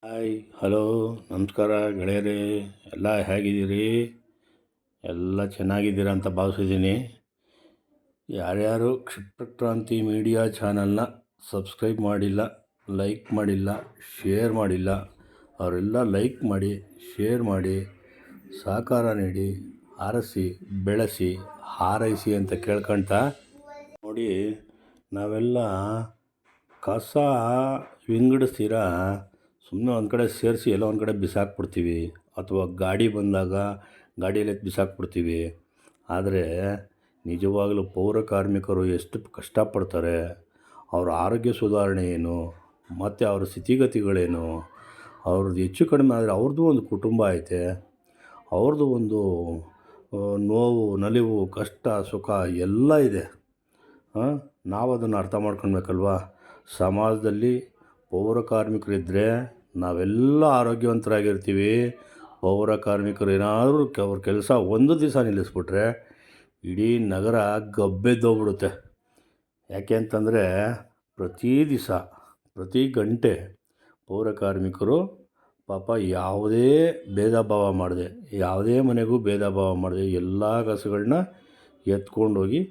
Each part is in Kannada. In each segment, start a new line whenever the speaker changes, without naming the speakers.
ಹಾಯ್ ಹಲೋ ನಮಸ್ಕಾರ ಗೆಳೆಯರೇ. ಎಲ್ಲ ಹೇಗಿದ್ದೀರಿ? ಎಲ್ಲ ಚೆನ್ನಾಗಿದ್ದೀರಾ ಅಂತ ಭಾವಿಸಿದ್ದೀನಿ. ಯಾರ್ಯಾರು ಕ್ಷಿಪ್ರಕ್ರಾಂತಿ ಮೀಡಿಯಾ ಚಾನಲ್ನ ಸಬ್ಸ್ಕ್ರೈಬ್ ಮಾಡಿಲ್ಲ, ಲೈಕ್ ಮಾಡಿಲ್ಲ, ಶೇರ್ ಮಾಡಿಲ್ಲ, ಅವರೆಲ್ಲ ಲೈಕ್ ಮಾಡಿ, ಶೇರ್ ಮಾಡಿ, ಸಹಕಾರ ನೀಡಿ, ಆರಿಸಿ ಬೆಳೆಸಿ ಹಾರೈಸಿ ಅಂತ ಕೇಳ್ಕೊಳ್ತಾ ನೋಡಿ. ನಾವೆಲ್ಲ ಕಸ ವಿಂಗಡಿಸ್ತೀರಾ ಸುಮ್ಮನೆ ಒಂದು ಕಡೆ ಸೇರಿಸಿ ಎಲ್ಲ ಒಂದು ಕಡೆ ಬಿಸಾಕ್ಬಿಡ್ತೀವಿ, ಅಥವಾ ಗಾಡಿ ಬಂದಾಗ ಗಾಡಿಯಲ್ಲಿ ಬಿಸಾಕ್ಬಿಡ್ತೀವಿ. ಆದರೆ ನಿಜವಾಗಲೂ ಪೌರ ಕಾರ್ಮಿಕರು ಎಷ್ಟು ಕಷ್ಟಪಡ್ತಾರೆ, ಅವರ ಆರೋಗ್ಯ ಸುಧಾರಣೆ ಏನು, ಮತ್ತು ಅವರ ಸ್ಥಿತಿಗತಿಗಳೇನು, ಅವ್ರದ್ದು ಹೆಚ್ಚು ಕಡಿಮೆ ಆದರೆ ಅವ್ರದ್ದು ಒಂದು ಕುಟುಂಬ ಐತೆ, ಅವ್ರದ್ದು ಒಂದು ನೋವು ನಲಿವು ಕಷ್ಟ ಸುಖ ಎಲ್ಲ ಇದೆ. ನಾವು ಅದನ್ನು ಅರ್ಥ ಮಾಡ್ಕೊಳ್ಬೇಕಲ್ವ. ಸಮಾಜದಲ್ಲಿ ಪೌರ ಕಾರ್ಮಿಕರಿದ್ದರೆ ನಾವೆಲ್ಲ ಆರೋಗ್ಯವಂತರಾಗಿರ್ತೀವಿ. ಪೌರ ಕಾರ್ಮಿಕರು ಏನಾದರೂ ಅವ್ರ ಕೆಲಸ ಒಂದು ದಿವಸ ನಿಲ್ಲಿಸ್ಬಿಟ್ರೆ ಇಡೀ ನಗರ ಗಬ್ಬೆದ್ದೋಗ್ಬಿಡುತ್ತೆ. ಯಾಕೆ ಅಂತಂದರೆ ಪ್ರತಿ ದಿವಸ ಪ್ರತಿ ಗಂಟೆ ಪೌರ ಕಾರ್ಮಿಕರು ಪಾಪ ಯಾವುದೇ ಭೇದ ಭಾವ ಮಾಡದೆ, ಯಾವುದೇ ಮನೆಗೂ ಭೇದ ಭಾವ ಮಾಡದೆ ಎಲ್ಲ ಕಸಗಳನ್ನ ಎತ್ಕೊಂಡೋಗಿ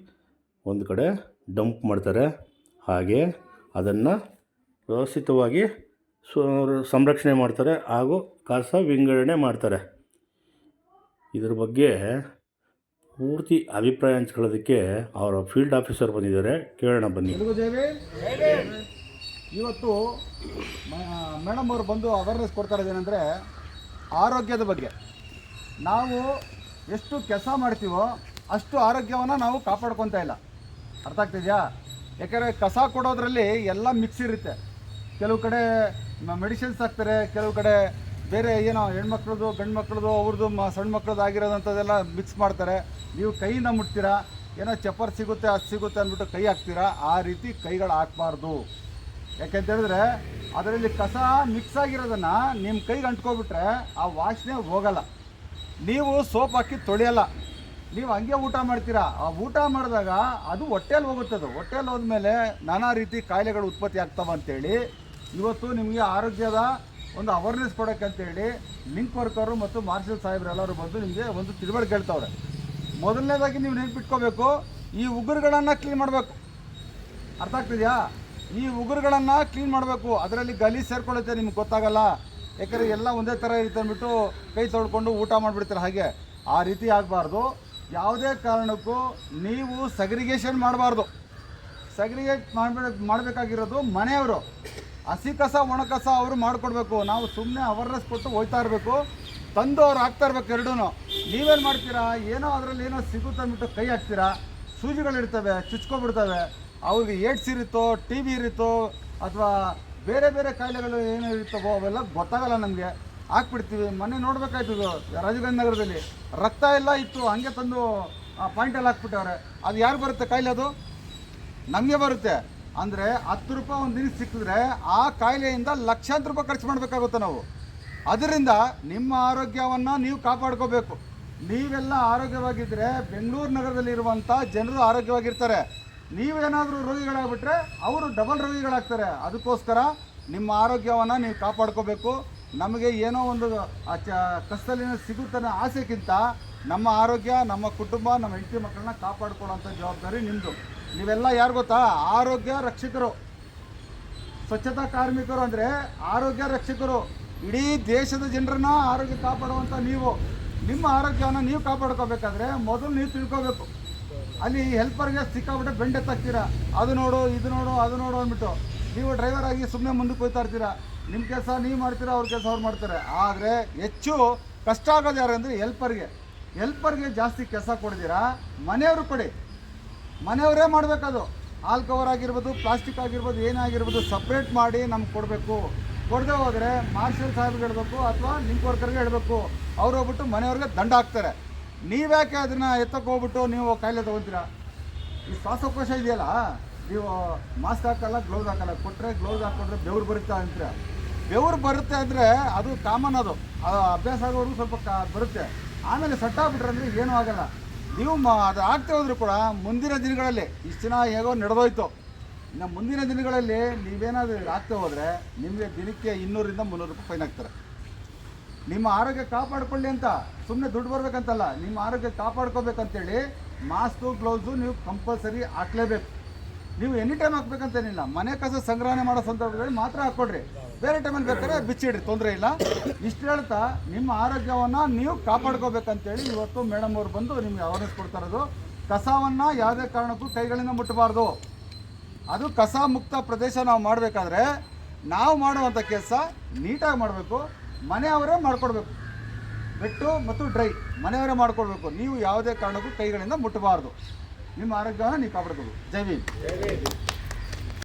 ಒಂದು ಕಡೆ ಡಂಪ್ ಮಾಡ್ತಾರೆ. ಹಾಗೆ ಅದನ್ನು ವ್ಯವಸ್ಥಿತವಾಗಿ ಸಂರಕ್ಷಣೆ ಮಾಡ್ತಾರೆ ಹಾಗೂ ಕಸ ವಿಂಗಡಣೆ ಮಾಡ್ತಾರೆ. ಇದ್ರ ಬಗ್ಗೆ ಪೂರ್ತಿ ಅಭಿಪ್ರಾಯ ಹಂಚ್ಕೊಳ್ಳೋದಕ್ಕೆ ಅವರ ಫೀಲ್ಡ್ ಆಫೀಸರ್ ಬಂದಿದ್ದಾರೆ, ಕೇಳೋಣ ಬನ್ನಿ.
ಇವತ್ತು ಮೇಡಮ್ ಅವರು ಬಂದು ಅವೇರ್ನೆಸ್ ಕೊಡ್ತಾ ಇರೋದೇನೆಂದರೆ ಆರೋಗ್ಯದ ಬಗ್ಗೆ. ನಾವು ಎಷ್ಟು ಕೆಲಸ ಮಾಡ್ತೀವೋ ಅಷ್ಟು ಆರೋಗ್ಯವನ್ನು ನಾವು ಕಾಪಾಡ್ಕೊತಾ ಇಲ್ಲ. ಅರ್ಥ ಆಗ್ತಿದೆಯಾ? ಯಾಕೆಂದರೆ ಕಸ ಕೊಡೋದ್ರಲ್ಲಿ ಎಲ್ಲ ಮಿಕ್ಸ್ ಇರುತ್ತೆ. ಕೆಲವು ಕಡೆ ಮೆಡಿಸಿನ್ಸ್ ಹಾಕ್ತಾರೆ, ಕೆಲವು ಕಡೆ ಬೇರೆ ಏನೋ ಹೆಣ್ಮಕ್ಳದ್ದು ಗಂಡು ಮಕ್ಳದ್ದು ಅವ್ರದ್ದು ಸಣ್ಣ ಮಕ್ಳದ್ದು ಆಗಿರೋದಂಥದ್ದೆಲ್ಲ ಮಿಕ್ಸ್ ಮಾಡ್ತಾರೆ. ನೀವು ಕೈಯಿಂದ ಮುಟ್ತೀರಾ, ಏನೋ ಚಪ್ಪರ್ ಸಿಗುತ್ತೆ ಅದು ಸಿಗುತ್ತೆ ಅಂದ್ಬಿಟ್ಟು ಕೈ ಹಾಕ್ತೀರಾ. ಆ ರೀತಿ ಕೈಗಳು ಹಾಕ್ಬಾರ್ದು. ಯಾಕೆಂತೇಳಿದ್ರೆ ಅದರಲ್ಲಿ ಕಸ ಮಿಕ್ಸ್ ಆಗಿರೋದನ್ನು ನಿಮ್ಮ ಕೈಗೆ ಅಂಟ್ಕೊಬಿಟ್ರೆ ಆ ವಾಸನೆ ಹೋಗಲ್ಲ. ನೀವು ಸೋಪ್ ಹಾಕಿ ತೊಳೆಯಲ್ಲ, ನೀವು ಹಂಗೆ ಊಟ ಮಾಡ್ತೀರಾ. ಆ ಊಟ ಮಾಡಿದಾಗ ಅದು ಹೊಟ್ಟೆಯಲ್ಲಿ ಹೋಗುತ್ತದು. ಹೊಟ್ಟೆಯಲ್ಲಿ ಹೋದ್ಮೇಲೆ ನಾನಾ ರೀತಿ ಕಾಯಿಲೆಗಳು ಉತ್ಪತ್ತಿ ಆಗ್ತವೆ ಅಂತೇಳಿ ಇವತ್ತು ನಿಮಗೆ ಆರೋಗ್ಯದ ಒಂದು ಅವೇರ್ನೆಸ್ ಕೊಡೋಕ್ಕಂತೇಳಿ ಲಿಂಕ್ ವರ್ಕರು ಮತ್ತು ಮಾರ್ಷಲ್ ಸಾಹೇಬ್ರು ಎಲ್ಲರೂ ಬಂದು ನಿಮಗೆ ಒಂದು ತಿಳುವಳಿಕೆ ಹೇಳ್ತವ್ರೆ. ಮೊದಲನೇದಾಗಿ ನೀವು ನೆನ್ಪಿಟ್ಕೋಬೇಕು, ಈ ಉಗುರುಗಳನ್ನು ಕ್ಲೀನ್ ಮಾಡಬೇಕು. ಅರ್ಥ ಆಗ್ತಿದೆಯಾ? ಈ ಉಗುರುಗಳನ್ನು ಕ್ಲೀನ್ ಮಾಡಬೇಕು. ಅದರಲ್ಲಿ ಗಲೀಜು ಸೇರ್ಕೊಳ್ಳುತ್ತೆ, ನಿಮ್ಗೆ ಗೊತ್ತಾಗಲ್ಲ. ಯಾಕಂದರೆ ಎಲ್ಲ ಒಂದೇ ಥರ ಇರುತ್ತೆ ಅಂದ್ಬಿಟ್ಟು ಕೈ ತೊಳ್ಕೊಂಡು ಊಟ ಮಾಡಿಬಿಡ್ತಾರೆ. ಹಾಗೆ ಆ ರೀತಿ ಆಗಬಾರ್ದು. ಯಾವುದೇ ಕಾರಣಕ್ಕೂ ನೀವು ಸಗ್ರಿಗೇಷನ್ ಮಾಡಬಾರ್ದು. ಸಗ್ರಿಗೇಟ್ ಮಾಡಬೇಕಾಗಿರೋದು ಮನೆಯವರು. ಹಸಿ ಕಸ ಒಣ ಕಸ ಅವರು ಮಾಡಿಕೊಡ್ಬೇಕು. ನಾವು ಸುಮ್ಮನೆ ಅವೇರ್ನೆಸ್ ಕೊಟ್ಟು ಹೋಗ್ತಾ ಇರಬೇಕು, ತಂದು ಅವ್ರು ಹಾಕ್ತಾ ಇರ್ಬೇಕು ಎರಡೂ. ನೀವೇನು ಮಾಡ್ತೀರಾ, ಏನೋ ಅದರಲ್ಲಿ ಏನೋ ಸಿಗುತ್ತೆ ಅಂದ್ಬಿಟ್ಟು ಕೈ ಹಾಕ್ತೀರಾ, ಸೂಜಿಗಳಿರ್ತವೆ, ಚುಚ್ಕೊಬಿಡ್ತವೆ. ಅವ್ರಿಗೆ ಏಡ್ಸ್ ಇರುತ್ತೋ, ಟಿ ಬಿ ಇರುತ್ತೋ, ಅಥವಾ ಬೇರೆ ಬೇರೆ ಕಾಯಿಲೆಗಳು ಏನೋ ಇರ್ತವೋ ಅವೆಲ್ಲ ಗೊತ್ತಾಗಲ್ಲ ನಮಗೆ. ಹಾಕ್ಬಿಡ್ತೀವಿ. ಮೊನ್ನೆ ನೋಡಬೇಕಾಯ್ತು, ರಾಜೀವ್ಗಾಂಧಿ ನಗರದಲ್ಲಿ ರಕ್ತ ಎಲ್ಲ ಇತ್ತು, ಹಂಗೆ ತಂದು ಪಾಯಿಂಟಲ್ಲಿ ಹಾಕ್ಬಿಟ್ಟವ್ರೆ. ಅದು ಯಾರು ಬರುತ್ತೆ ಕಾಯಿಲೆ? ಅದು ನಮಗೆ ಬರುತ್ತೆ. ಅಂದರೆ 10 ರೂಪಾಯಿ ಒಂದು ದಿನ ಸಿಕ್ಕಿದ್ರೆ ಆ ಕಾಯಿಲೆಯಿಂದ ಲಕ್ಷಾಂತರ ರೂಪಾಯಿ ಖರ್ಚು ಮಾಡಬೇಕಾಗುತ್ತೆ ನಾವು. ಅದರಿಂದ ನಿಮ್ಮ ಆರೋಗ್ಯವನ್ನು ನೀವು ಕಾಪಾಡ್ಕೋಬೇಕು. ನೀವೆಲ್ಲ ಆರೋಗ್ಯವಾಗಿದ್ದರೆ ಬೆಂಗಳೂರು ನಗರದಲ್ಲಿರುವಂಥ ಜನರು ಆರೋಗ್ಯವಾಗಿರ್ತಾರೆ. ನೀವೇನಾದರೂ ರೋಗಿಗಳಾಗ್ಬಿಟ್ರೆ ಅವರು ಡಬಲ್ ರೋಗಿಗಳಾಗ್ತಾರೆ. ಅದಕ್ಕೋಸ್ಕರ ನಿಮ್ಮ ಆರೋಗ್ಯವನ್ನು ನೀವು ಕಾಪಾಡ್ಕೋಬೇಕು. ನಮಗೆ ಏನೋ ಒಂದು ಕಷ್ಟದಲ್ಲಿ ಸಿಗುತ್ತಾನೆ ಆಸೆಗಿಂತ ನಮ್ಮ ಆರೋಗ್ಯ, ನಮ್ಮ ಕುಟುಂಬ, ನಮ್ಮ ಹೆಂಡತಿ ಮಕ್ಕಳನ್ನ ಕಾಪಾಡ್ಕೊಳ್ಳೋಂಥ ಜವಾಬ್ದಾರಿ ನಿಮ್ಮದು. ನೀವೆಲ್ಲ ಯಾರು ಗೊತ್ತಾ? ಆರೋಗ್ಯ ರಕ್ಷಕರು, ಸ್ವಚ್ಛತಾ ಕಾರ್ಮಿಕರು ಅಂದರೆ ಆರೋಗ್ಯ ರಕ್ಷಕರು. ಇಡೀ ದೇಶದ ಜನರನ್ನ ಆರೋಗ್ಯ ಕಾಪಾಡುವಂಥ ನೀವು. ನಿಮ್ಮ ಆರೋಗ್ಯವನ್ನು ನೀವು ಕಾಪಾಡ್ಕೋಬೇಕಾದ್ರೆ ಮೊದಲು ನೀವು ತಿಳ್ಕೋಬೇಕು. ಅಲ್ಲಿ ಹೆಲ್ಪರ್ಗೆ ಸಿಕ್ಕಾಬಿಟ್ಟೆ ಬೆಂಡೆತ್ತಾಗ್ತೀರಾ, ಅದು ನೋಡು ಇದು ನೋಡು ಅದು ನೋಡು ಅಂದ್ಬಿಟ್ಟು. ನೀವು ಡ್ರೈವರ್ ಆಗಿ ಸುಮ್ಮನೆ ಮುಂದಕ್ಕೆ ಹೋಗ್ತಾ ಇರ್ತೀರಾ. ನಿಮ್ಮ ಕೆಲಸ ನೀವು ಮಾಡ್ತೀರಾ, ಅವ್ರ ಕೆಲಸ ಅವ್ರು ಮಾಡ್ತಾರೆ. ಆದರೆ ಹೆಚ್ಚು ಕಷ್ಟ ಆಗೋದು ಯಾರು ಅಂದರೆ ಹೆಲ್ಪರ್ಗೆ ಜಾಸ್ತಿ ಕೆಲಸ ಕೊಡ್ತೀರಾ. ಮನೆಯವರು ಕೊಡಿ, ಮನೆಯವರೇ ಮಾಡಬೇಕದು. ಹಾಲ್ ಕವರ್ ಆಗಿರ್ಬೋದು, ಪ್ಲಾಸ್ಟಿಕ್ ಆಗಿರ್ಬೋದು, ಏನೇ ಆಗಿರ್ಬೋದು ಸಪ್ರೇಟ್ ಮಾಡಿ ನಮ್ಗೆ ಕೊಡಬೇಕು. ಕೊಡದೆ ಹೋದರೆ ಮಾರ್ಷಲ್ ಸಾಹೇಬ್ಗೆ ಹೇಳಬೇಕು ಅಥವಾ ಲಿಂಕ್ ವರ್ಕರ್ಗೆ ಹೇಳಬೇಕು. ಅವ್ರು ಹೋಗ್ಬಿಟ್ಟು ಮನೆಯವ್ರಿಗೆ ದಂಡ ಹಾಕ್ತಾರೆ. ನೀವ್ಯಾಕೆ ಅದನ್ನು ಎತ್ತಕ್ಕೆ ಹೋಗ್ಬಿಟ್ಟು ನೀವು ಕಾಯಿಲೆ ತೊಗೊತೀರಾ? ಈ ಶ್ವಾಸಕೋಶ ಇದೆಯಲ್ಲ, ನೀವು ಮಾಸ್ಕ್ ಹಾಕಲ್ಲ, ಗ್ಲೌಸ್ ಹಾಕಲ್ಲ, ಕೊಟ್ಟರೆ ಗ್ಲೌಸ್ ಹಾಕ್ಕೊಂಡ್ರೆ ಬೆವರು ಬರುತ್ತೆ ಅಂತೀರ. ಬೆವರು ಬರುತ್ತೆ ಅಂದರೆ ಅದು ಕಾಮನ್, ಅದು ಅಭ್ಯಾಸ ಆಗೋರು ಸ್ವಲ್ಪ ಬರುತ್ತೆ. ಆಮೇಲೆ ಸಟ್ಟಾಗ್ಬಿಟ್ರೆ ಅಂದರೆ ಏನೂ ಆಗಲ್ಲ. ನೀವು ಅದು ಆಗ್ತಾ ಹೋದ್ರು ಕೂಡ ಮುಂದಿನ ದಿನಗಳಲ್ಲಿ ಇಷ್ಟು ದಿನ ಹೇಗೋ ನಡೆದೋಯ್ತು, ಇನ್ನು ಮುಂದಿನ ದಿನಗಳಲ್ಲಿ ನೀವೇನಾದರೂ ಆಗ್ತಾ ಹೋದರೆ ನಿಮಗೆ ದಿನಕ್ಕೆ 200ರಿಂದ 300 ರೂಪಾಯಿ ಫೈನ್ ಹಾಕ್ತಾರೆ. ನಿಮ್ಮ ಆರೋಗ್ಯ ಕಾಪಾಡ್ಕೊಳ್ಳಿ ಅಂತ ಸುಮ್ಮನೆ ದುಡ್ಡು ಬರ್ಬೇಕಂತಲ್ಲ, ನಿಮ್ಮ ಆರೋಗ್ಯ ಕಾಪಾಡ್ಕೋಬೇಕಂತೇಳಿ ಮಾಸ್ಕು ಗ್ಲೌಸು ನೀವು ಕಂಪಲ್ಸರಿ ಹಾಕ್ಲೇಬೇಕು. ನೀವು ಎನಿ ಟೈಮ್ ಹಾಕ್ಬೇಕಂತೇನಿಲ್ಲ, ಮನೆ ಕಸ ಸಂಗ್ರಹಣೆ ಮಾಡೋ ಸಂದರ್ಭದಲ್ಲಿ ಮಾತ್ರ ಹಾಕ್ಕೊಡ್ರಿ, ಬೇರೆ ಟೈಮಲ್ಲಿ ಬೇಕಾದ್ರೆ ಬಿಚ್ಚಿಡ್ರಿ, ತೊಂದರೆ ಇಲ್ಲ. ಇಷ್ಟು ಹೇಳ್ತಾ ನಿಮ್ಮ ಆರೋಗ್ಯವನ್ನು ನೀವು ಕಾಪಾಡ್ಕೋಬೇಕಂತೇಳಿ ಇವತ್ತು ಮೇಡಮ್ ಅವ್ರು ಬಂದು ನಿಮ್ಗೆ ಅವೇರ್ನೆಸ್ ಕೊಡ್ತಾ ಇರೋದು. ಕಸವನ್ನು ಯಾವುದೇ ಕಾರಣಕ್ಕೂ ಕೈಗಳಿಂದ ಮುಟ್ಟಬಾರ್ದು. ಅದು ಕಸ ಮುಕ್ತ ಪ್ರದೇಶ ನಾವು ಮಾಡಬೇಕಾದ್ರೆ ನಾವು ಮಾಡುವಂಥ ಕೆಲಸ ನೀಟಾಗಿ ಮಾಡಬೇಕು. ಮನೆಯವರೇ ಮಾಡಿಕೊಡ್ಬೇಕು, ವೆಟ್ಟು ಮತ್ತು ಡ್ರೈ ಮನೆಯವರೇ ಮಾಡಿಕೊಡ್ಬೇಕು. ನೀವು ಯಾವುದೇ ಕಾರಣಕ್ಕೂ ಕೈಗಳಿಂದ ಮುಟ್ಟಬಾರ್ದು. ನಿಮ್ಮ ಆರೋಗ್ಯವನ್ನು ನೀವು ಕಾಪಾಡ್ಕೋಬೇಕು. ಜೈ ಭೀಮ್.